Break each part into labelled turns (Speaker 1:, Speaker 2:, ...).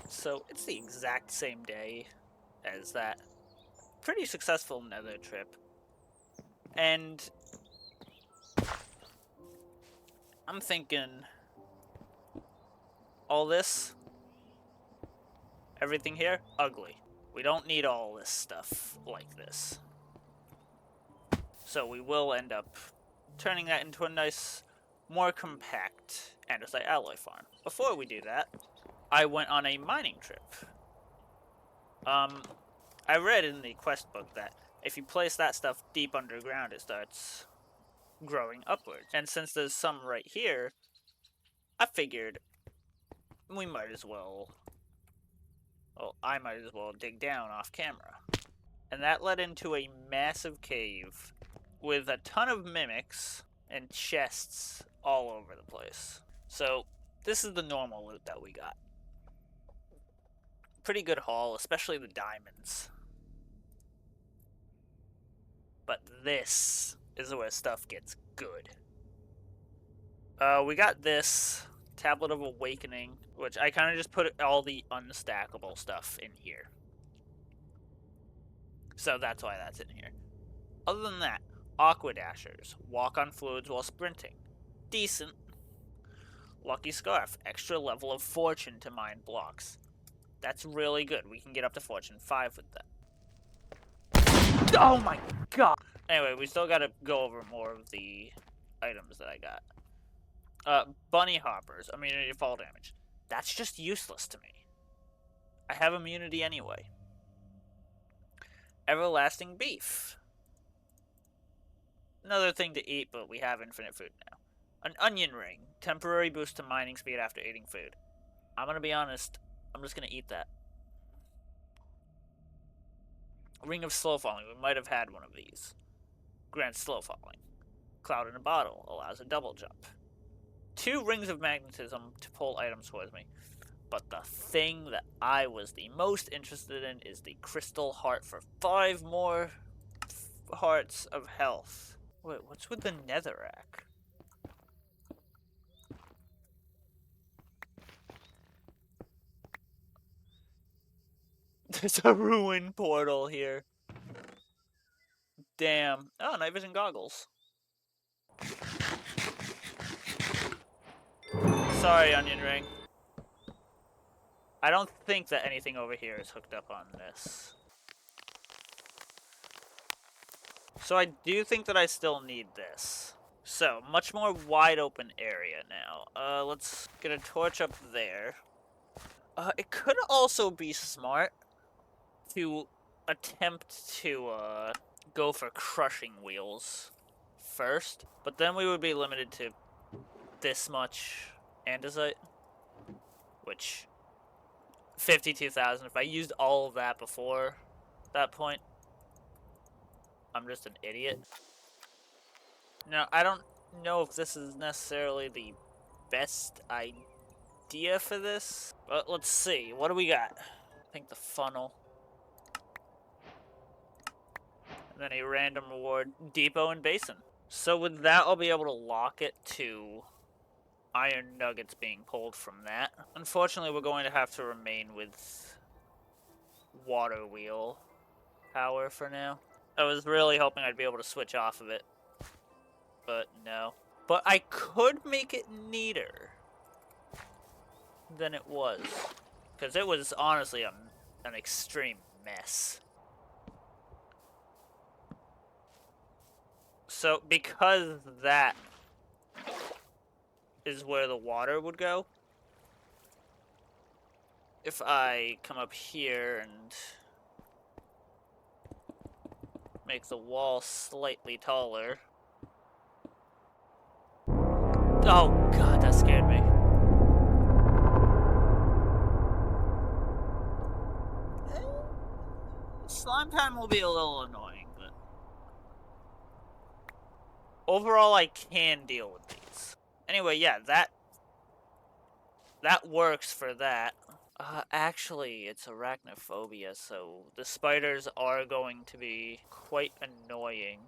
Speaker 1: So it's the exact same day as that pretty successful nether trip. And I'm thinking all this, everything here, ugly. We don't need all this stuff like this. So we will end up turning that into a nice, more compact andesite alloy farm. Before we do that, I went on a mining trip. I read in the quest book that if you place that stuff deep underground, it starts growing upwards. And since there's some right here, I figured we might as well, well, I might as well dig down off camera. And that led into a massive cave with a ton of mimics and chests all over the place. So this is the normal loot that we got. Pretty good haul, especially the diamonds. But this is where stuff gets good. We got this Tablet of Awakening, which I kind of just put all the unstackable stuff in here. So that's why that's in here. Other than that, Aqua Dashers, walk on fluids while sprinting. Decent. Lucky Scarf, extra level of fortune to mine blocks. That's really good. We can get up to fortune 5 with that. Oh my god! Anyway, we still gotta go over more of the items that I got. Bunny Hoppers, immunity to fall damage. That's just useless to me. I have immunity anyway. Everlasting Beef. Another thing to eat, but we have infinite food now. An onion ring. Temporary boost to mining speed after eating food. I'm gonna be honest, I'm just gonna eat that. Ring of Slow Falling. We might have had one of these. Grants slow falling. Cloud in a Bottle. Allows a double jump. 2 Rings of Magnetism to pull items towards me. But the thing that I was the most interested in is the Crystal Heart for 5 more hearts of health. Wait, what's with the Netherrack? There's a ruin portal here. Damn. Oh, night vision goggles. Sorry, onion ring. I don't think that anything over here is hooked up on this. So I do think that I still need this. So, much more wide open area now. Let's get a torch up there. It could also be smart to attempt to, go for crushing wheels first. But then we would be limited to this much andesite. Which, 52,000. If I used all of that before that point, I'm just an idiot. Now, I don't know if this is necessarily the best idea for this, but let's see. What do we got? I think the funnel. And then a random reward, depot and basin. So with that, I'll be able to lock it to iron nuggets being pulled from that. Unfortunately, we're going to have to remain with water wheel power for now. I was really hoping I'd be able to switch off of it, but no. But I could make it neater than it was, because it was honestly an extreme mess. So because that is where the water would go, if I come up here and make the wall slightly taller. Oh god, that scared me. Slime time will be a little annoying, but overall I can deal with these. Anyway, yeah, that works for that. Actually, it's arachnophobia, so the spiders are going to be quite annoying.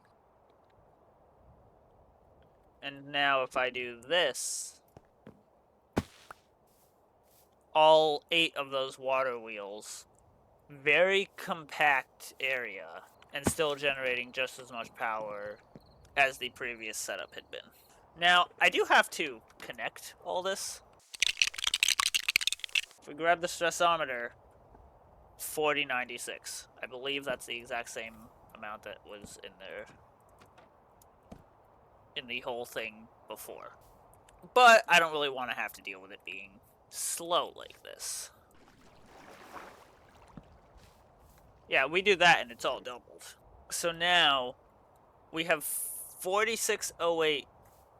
Speaker 1: And now if I do this, all 8 of those water wheels. Very compact area, and still generating just as much power as the previous setup had been. Now, I do have to connect all this. If we grab the stressometer, 4096. I believe that's the exact same amount that was in there in the whole thing before. But I don't really want to have to deal with it being slow like this. Yeah, we do that and it's all doubled. So now we have 4608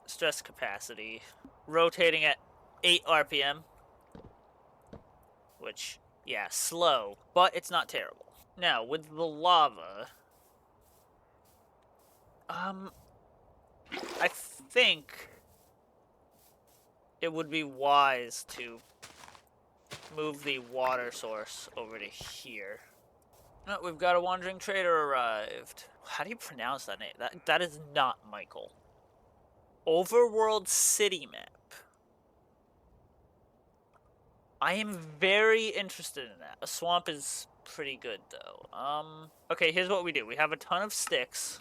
Speaker 1: stress capacity, rotating at 8 RPM, which, yeah, slow, but it's not terrible. Now, with the lava, I think it would be wise to move the water source over to here. Oh, we've got a wandering trader arrived. How do you pronounce that name? That is not Michael. Overworld city map. I am very interested in that. A swamp is pretty good, though. Okay, here's what we do. We have a ton of sticks,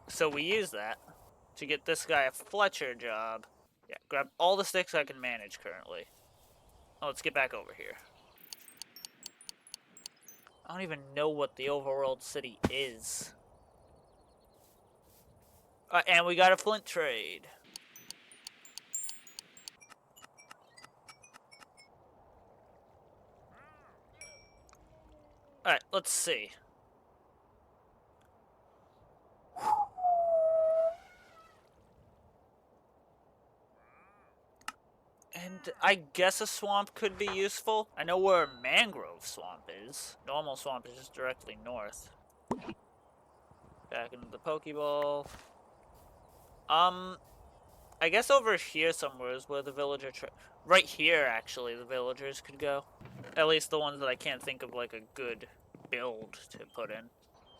Speaker 1: so we use that to get this guy a Fletcher job. Yeah, grab all the sticks I can manage currently. Oh, let's get back over here. I don't even know what the overworld city is. And we got a flint trade. Alright, let's see. And I guess a swamp could be useful. I know where a mangrove swamp is. Normal swamp is just directly north. Back into the Pokeball. I guess over here somewhere is where the villager... Right here, actually, the villagers could go. At least the ones that I can't think of, like, a good build to put in.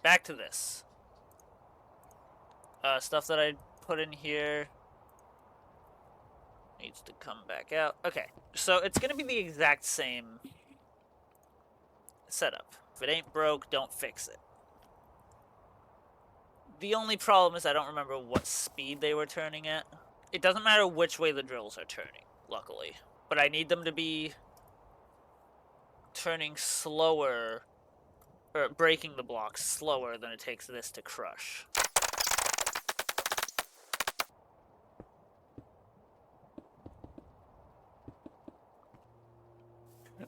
Speaker 1: Back to this. Stuff that I put in here needs to come back out. Okay, so it's going to be the exact same setup. If it ain't broke, don't fix it. The only problem is I don't remember what speed they were turning at. It doesn't matter which way the drills are turning, luckily. But I need them to be turning slower, or breaking the blocks slower than it takes this to crush.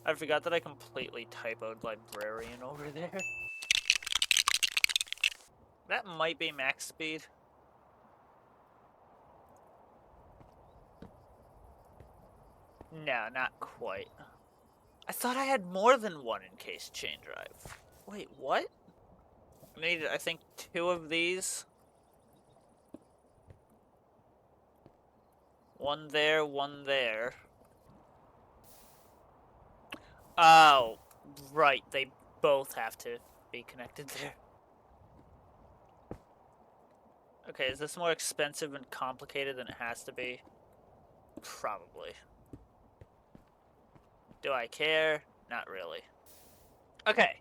Speaker 1: I forgot that I completely typoed librarian over there. That might be max speed. No, not quite. I thought I had more than one encased chain drive. Wait, what? I need, I think, 2 of these. One there, one there. Oh, right. They both have to be connected there. Okay, is this more expensive and complicated than it has to be? Probably. Do I care? Not really. Okay.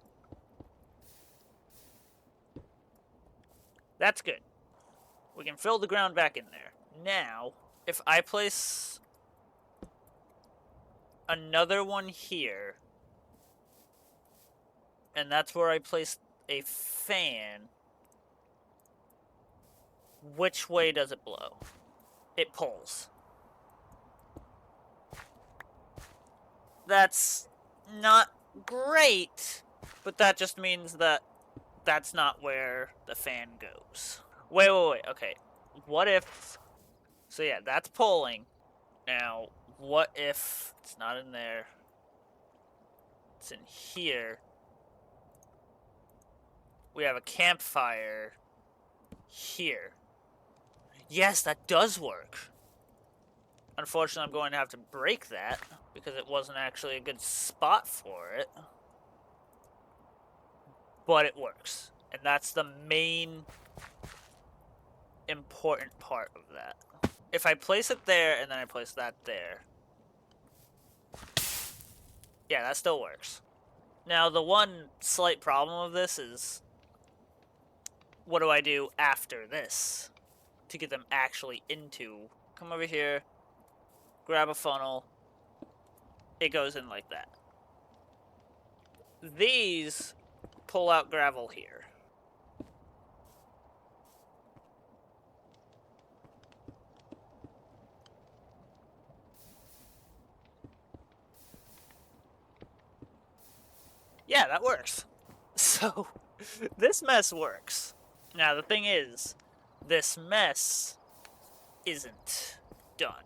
Speaker 1: That's good. We can fill the ground back in there. Now, if I place another one here, and that's where I place a fan, which way does it blow? It pulls. That's not great, but that just means that that's not where the fan goes. Wait, okay. What if... So yeah, that's pulling. Now, what if it's not in there? It's in here. We have a campfire here. Yes, that does work. Unfortunately, I'm going to have to break that because it wasn't actually a good spot for it. But it works. And that's the main important part of that. If I place it there and then I place that there, Yeah, that still works. Now, the one slight problem of this is, what do I do after this to get them actually into? Come over here, grab a funnel, it goes in like that. These pull out gravel here. Yeah, that works. So, this mess works. Now, the thing is, this mess isn't done.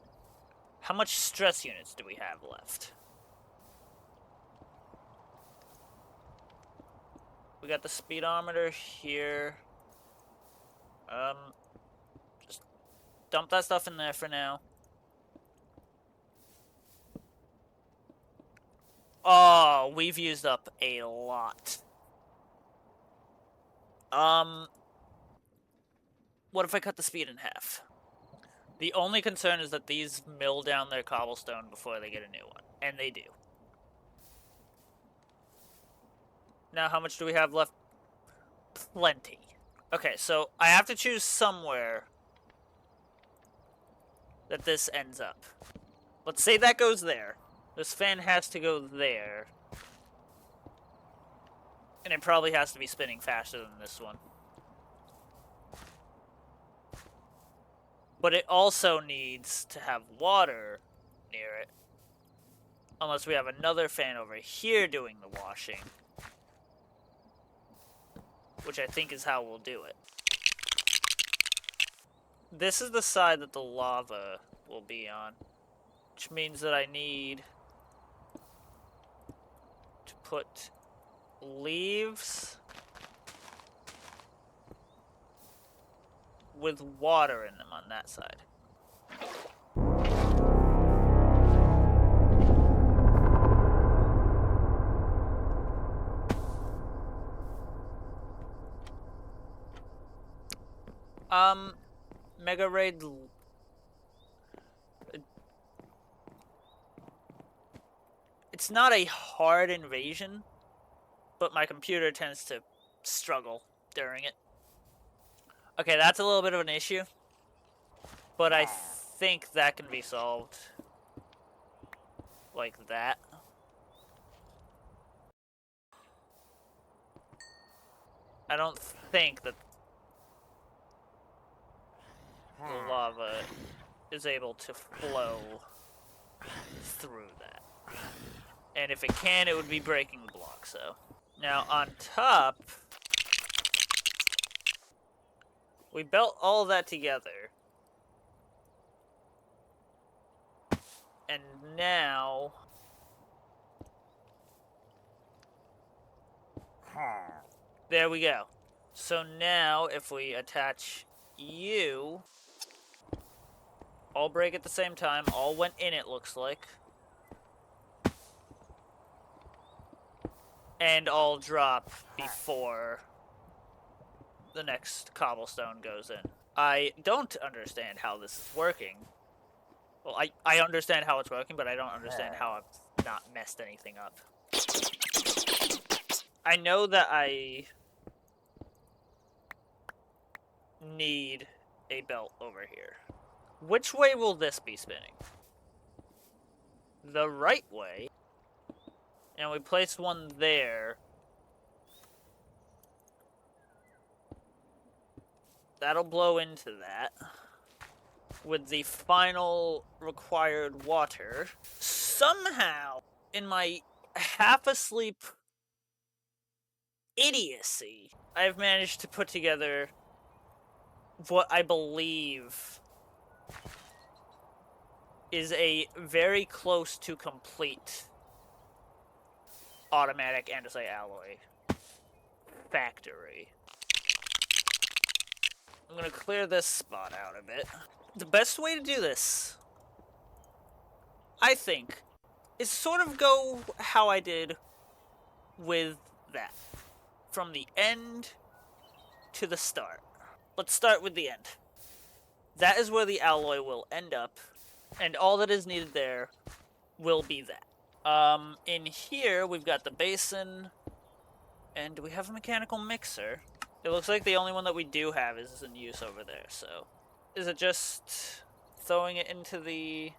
Speaker 1: How much stress units do we have left? We got the speedometer here. Just dump that stuff in there for now. Oh, we've used up a lot. What if I cut the speed in half? The only concern is that these mill down their cobblestone before they get a new one. And they do. Now, how much do we have left? Plenty. Okay, so I have to choose somewhere that this ends up. Let's say that goes there. This fan has to go there. And it probably has to be spinning faster than this one. But it also needs to have water near it. Unless we have another fan over here doing the washing. Which I think is how we'll do it. This is the side that the lava will be on. Which means that I need to put leaves with water in them on that side. Mega Raid... It's not a hard invasion, but my computer tends to struggle during it. Okay, that's a little bit of an issue, but I think that can be solved like that. I don't think that the lava is able to flow through that. And if it can, it would be breaking the block, so. Now, on top, we built all of that together. And now... There we go. So now, if we attach you... All break at the same time. All went in, it looks like. And all drop before the next cobblestone goes in. I don't understand how this is working. Well, I understand how it's working, but I don't understand how I've not messed anything up. I know that I need a belt over here. Which way will this be spinning? The right way. And we place one there. That'll blow into that. With the final required water. Somehow, in my half-asleep idiocy, I've managed to put together what I believe is a very close to complete automatic andesite alloy factory. I'm gonna clear this spot out a bit. The best way to do this, I think, is sort of go how I did with that. From the end to the start. Let's start with the end. That is where the alloy will end up, and all that is needed there will be that. In here, we've got the basin, and do we have a mechanical mixer? It looks like the only one that we do have is in use over there, so... Is it just throwing it into the...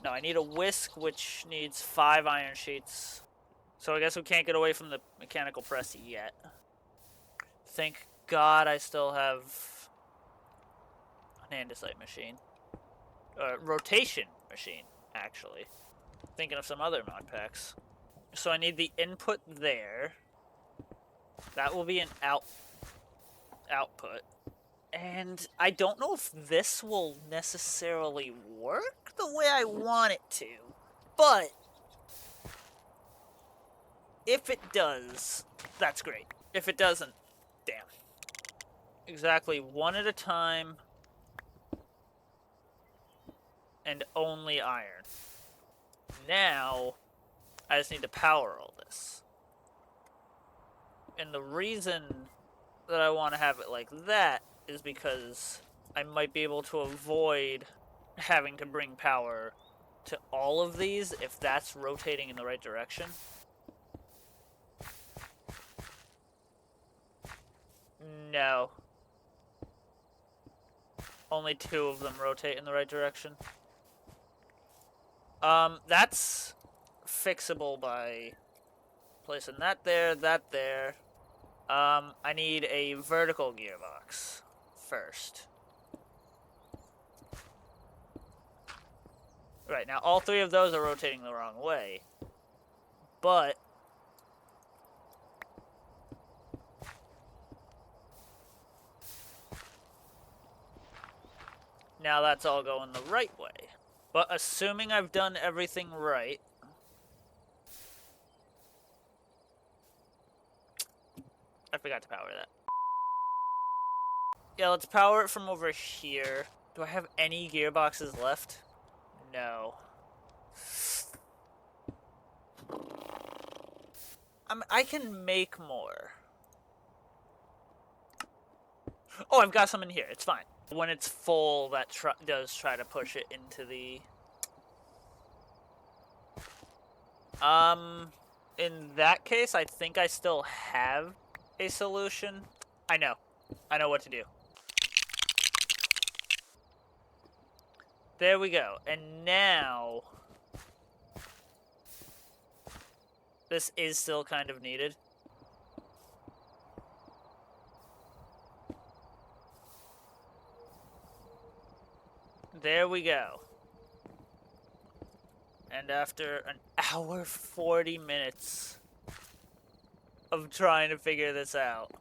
Speaker 1: No, I need a whisk, which needs 5 iron sheets. So I guess we can't get away from the mechanical press yet. Thank God I still have an andesite machine. Rotation machine, actually. Thinking of some other mod packs. So I need the input there. That will be an output. And I don't know if this will necessarily work the way I want it to. But if it does, that's great. If it doesn't, damn. Exactly one at a time. And only iron. Now, I just need to power all this. And the reason that I want to have it like that is because I might be able to avoid having to bring power to all of these if that's rotating in the right direction. No. Only 2 of them rotate in the right direction. That's fixable by placing that there. I need a vertical gearbox first. Right, now all 3 of those are rotating the wrong way. But now that's all going the right way. But assuming I've done everything right, I forgot to power that. Yeah, let's power it from over here. Do I have any gearboxes left? No. I can make more. Oh, I've got some in here. It's fine. When it's full, that does try to push it into the... In that case, I think I still have a solution. I know what to do. There we go. And now... This is still kind of needed. There we go. And after an hour 40 minutes of trying to figure this out.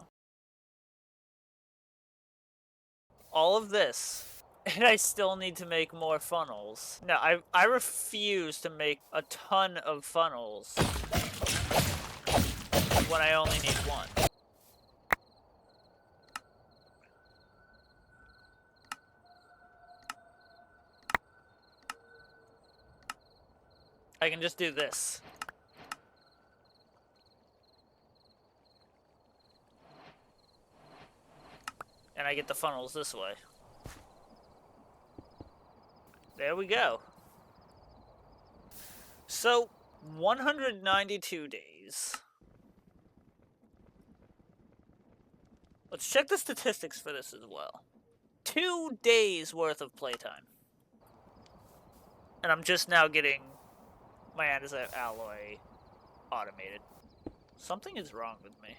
Speaker 1: All of this. And I still need to make more funnels. No, I refuse to make a ton of funnels when I only need 1. I can just do this. And I get the funnels this way. There we go. So, 192 days. Let's check the statistics for this as well. 2 days worth of playtime. And I'm just now getting my andesite alloy automated. Something is wrong with me.